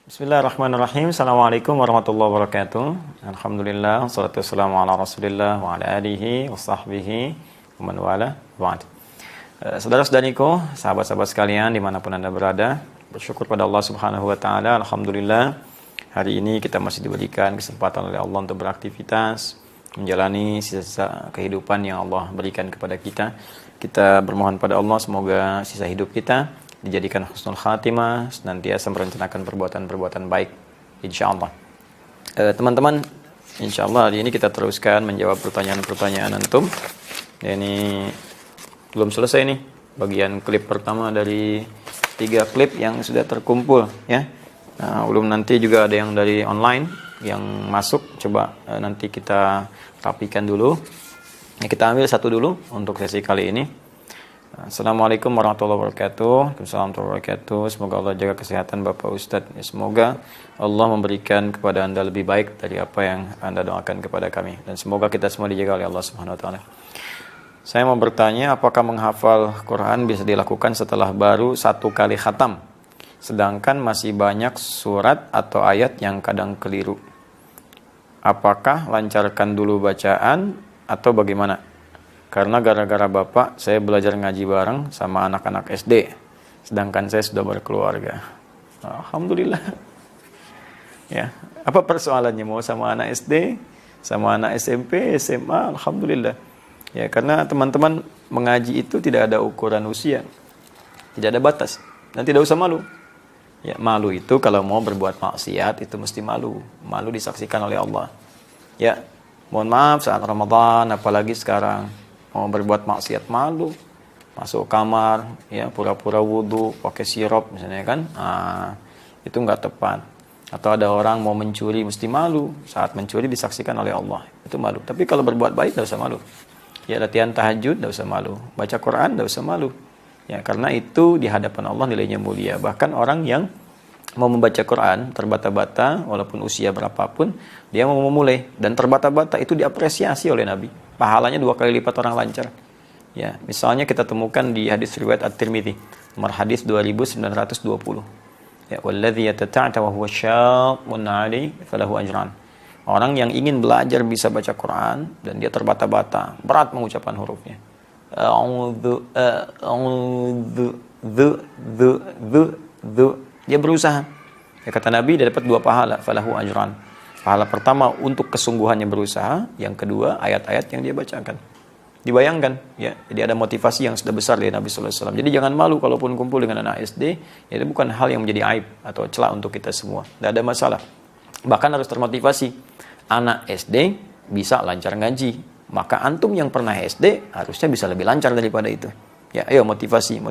Bismillahirrahmanirrahim. Assalamualaikum warahmatullahi wabarakatuh. Alhamdulillah, wassalatu wassalamu ala rasulillah wa ala alihi wa sahbihi wa man wala ba'd. Saudara-saudariku, sahabat-sahabat sekalian dimanapun Anda berada, bersyukur pada Allah subhanahu wa ta'ala. Alhamdulillah, hari ini kita masih diberikan kesempatan oleh Allah untuk beraktivitas, menjalani sisa-sisa kehidupan yang Allah berikan kepada kita. Kita bermohon pada Allah semoga sisa hidup kita dijadikan husnul khatimah, senantiasa merencanakan perbuatan-perbuatan baik, insyaallah. Teman-teman, insyaallah hari ini kita teruskan menjawab pertanyaan-pertanyaan antum. Ini belum selesai nih bagian klip pertama dari 3 klip yang sudah terkumpul ya. Nah, belum nanti juga ada yang dari online yang masuk, coba nanti kita rapikan dulu. Ya, kita ambil satu dulu untuk sesi kali ini. Assalamualaikum warahmatullahi wabarakatuh. Waalaikumsalam warahmatullahi wabarakatuh. Semoga Allah jaga kesehatan Bapak Ustadz. Ya, semoga Allah memberikan kepada Anda lebih baik dari apa yang Anda doakan kepada kami. Dan semoga kita semua dijaga oleh Allah Subhanahu wa taala. Saya mau bertanya, apakah menghafal Quran bisa dilakukan setelah baru 1 kali khatam? Sedangkan masih banyak surat atau ayat yang kadang keliru. Apakah lancarkan dulu bacaan atau bagaimana? Karena gara-gara Bapak, saya belajar ngaji bareng sama anak-anak SD. Sedangkan saya sudah berkeluarga. Alhamdulillah. Ya, apa persoalannya mau sama anak SD, sama anak SMP, SMA? Alhamdulillah. Ya, karena teman-teman mengaji itu tidak ada ukuran usia. Tidak ada batas. Dan tidak usah malu. Ya, malu itu kalau mau berbuat maksiat itu mesti malu. Malu disaksikan oleh Allah. Ya, mohon maaf saat Ramadan, apalagi sekarang. Mau berbuat maksiat malu, masuk kamar, ya pura-pura wudhu, pakai sirup misalnya kan, itu nggak tepat. Atau ada orang mau mencuri mesti malu, saat mencuri disaksikan oleh Allah, itu malu. Tapi kalau berbuat baik nggak usah malu. Ya latihan tahajud nggak usah malu, baca Quran nggak usah malu. Ya karena itu di hadapan Allah nilainya mulia. Bahkan orang yang mau membaca Quran terbata-bata, walaupun usia berapapun, dia mau memulai dan terbata-bata itu diapresiasi oleh Nabi. Pahalanya 2 kali lipat orang lancar. Ya, misalnya kita temukan di hadis riwayat At-Tirmidzi, nomor hadis 2920. Ya, walladzi yatata'ata wa huwa syaqqun 'alaihi falahu ajran. Orang yang ingin belajar bisa baca Quran dan dia terbata-bata, berat mengucapkan hurufnya. Dia berusaha. Ya, kata Nabi dia dapat 2 pahala, falahu ajran. Pahala pertama untuk kesungguhannya berusaha, yang kedua ayat-ayat yang dia bacakan. Dibayangkan, ya. Jadi ada motivasi yang sudah besar dari Nabi sallallahu alaihi wasallam. Jadi jangan malu kalaupun kumpul dengan anak SD, ya, itu bukan hal yang menjadi aib atau celah untuk kita semua. Tidak ada masalah. Bahkan harus termotivasi. Anak SD bisa lancar ngaji, maka antum yang pernah SD harusnya bisa lebih lancar daripada itu. Ya, ayo motivasi.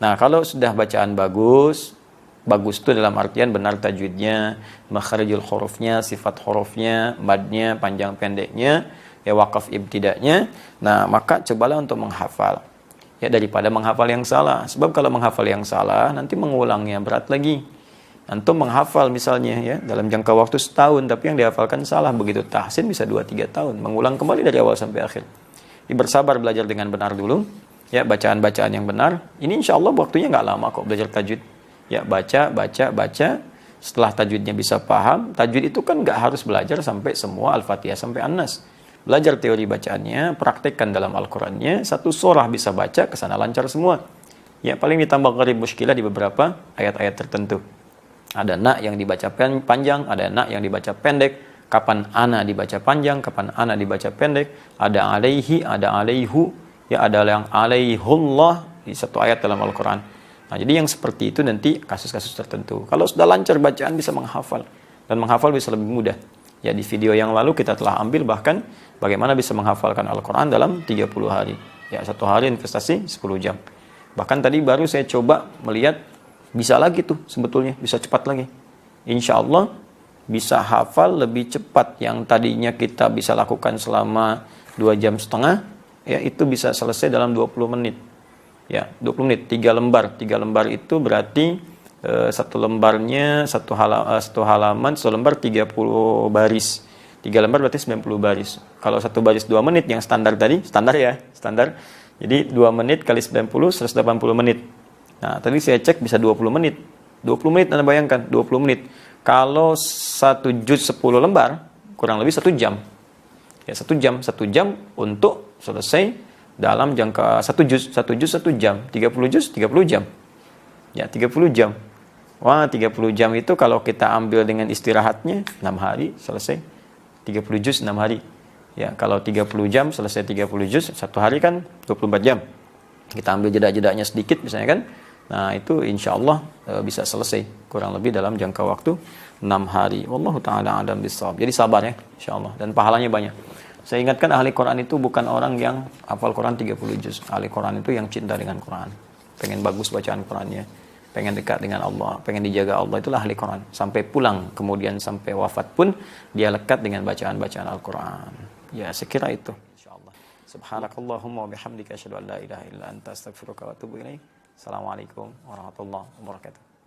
Nah, kalau sudah bacaan bagus itu dalam artian benar tajwidnya, makharijul hurufnya, sifat hurufnya, madnya, panjang pendeknya, ya waqaf ibtidanya. Nah, maka cobalah untuk menghafal. Ya daripada menghafal yang salah. Sebab kalau menghafal yang salah nanti mengulangnya berat lagi. Antum menghafal misalnya ya dalam jangka waktu setahun tapi yang dihafalkan salah, begitu tahsin bisa 2-3 tahun, mengulang kembali dari awal sampai akhir. Bersabar belajar dengan benar dulu, ya bacaan-bacaan yang benar. Ini insya Allah waktunya nggak lama kok belajar tajwid. Ya baca. Setelah tajwidnya bisa paham, tajwid itu kan nggak harus belajar sampai semua Al-Fatihah sampai An-Nas. Belajar teori bacaannya, praktekkan dalam Al-Qurannya, 1 surah bisa baca, kesana lancar semua. Ya paling ditambah gharib muskilah di beberapa ayat-ayat tertentu. Ada na yang dibaca panjang, ada na yang dibaca pendek. Kapan ana dibaca panjang, kapan ana dibaca pendek, ada alaihi, ada alaihu, ya ada yang alaihullah di 1 ayat dalam Al-Quran. Nah, jadi yang seperti itu nanti kasus-kasus tertentu. Kalau sudah lancar bacaan bisa menghafal, dan menghafal bisa lebih mudah. Ya di video yang lalu kita telah ambil bahkan bagaimana bisa menghafalkan Al-Quran dalam 30 hari. Ya 1 hari investasi 10 jam. Bahkan tadi baru saya coba melihat bisa lagi tuh sebetulnya, bisa cepat lagi. Insya Allah bisa hafal lebih cepat. Yang tadinya kita bisa lakukan selama 2,5 jam, ya itu bisa selesai dalam 20 menit. Ya, 20 menit, 3 lembar. 3 lembar itu berarti 1 lembarnya 1 halaman, 1 lembar 30 baris. 3 lembar berarti 90 baris. Kalau 1 baris 2 menit yang standar tadi, standar. Jadi 2 menit kali 90, 180 menit. Nah, tadi saya cek bisa 20 menit. 20 menit Anda bayangkan, 20 menit. Kalau 1 juz 10 lembar, kurang lebih 1 jam. Ya, 1 jam untuk selesai dalam jangka 1 juz 1 jam, 30 juz 30 jam. Ya, 30 jam. Wah, 30 jam itu kalau kita ambil dengan istirahatnya 6 hari selesai. 30 juz 6 hari. Ya, kalau 30 jam selesai 30 juz, 1 hari kan 24 jam. Kita ambil jeda-jedanya sedikit misalnya kan. Nah, itu insya Allah bisa selesai kurang lebih dalam jangka waktu 6 hari. Wallahu ta'ala a'lam bishawab. Jadi sabar ya, insya Allah. Dan pahalanya banyak. Saya ingatkan ahli Quran itu bukan orang yang hafal Quran 30 juz. Ahli Quran itu yang cinta dengan Quran. Pengen bagus bacaan Qurannya. Pengen dekat dengan Allah. Pengen dijaga Allah. Itulah ahli Quran. Sampai pulang. Kemudian sampai wafat pun dia lekat dengan bacaan-bacaan Al-Quran. Ya, sekira itu. InsyaAllah. Subhanakallahumma wa bihamdika asyhadu an la ilaha illa anta astaghfiruka wa atubu ilaik. Assalamualaikum warahmatullahi wabarakatuh.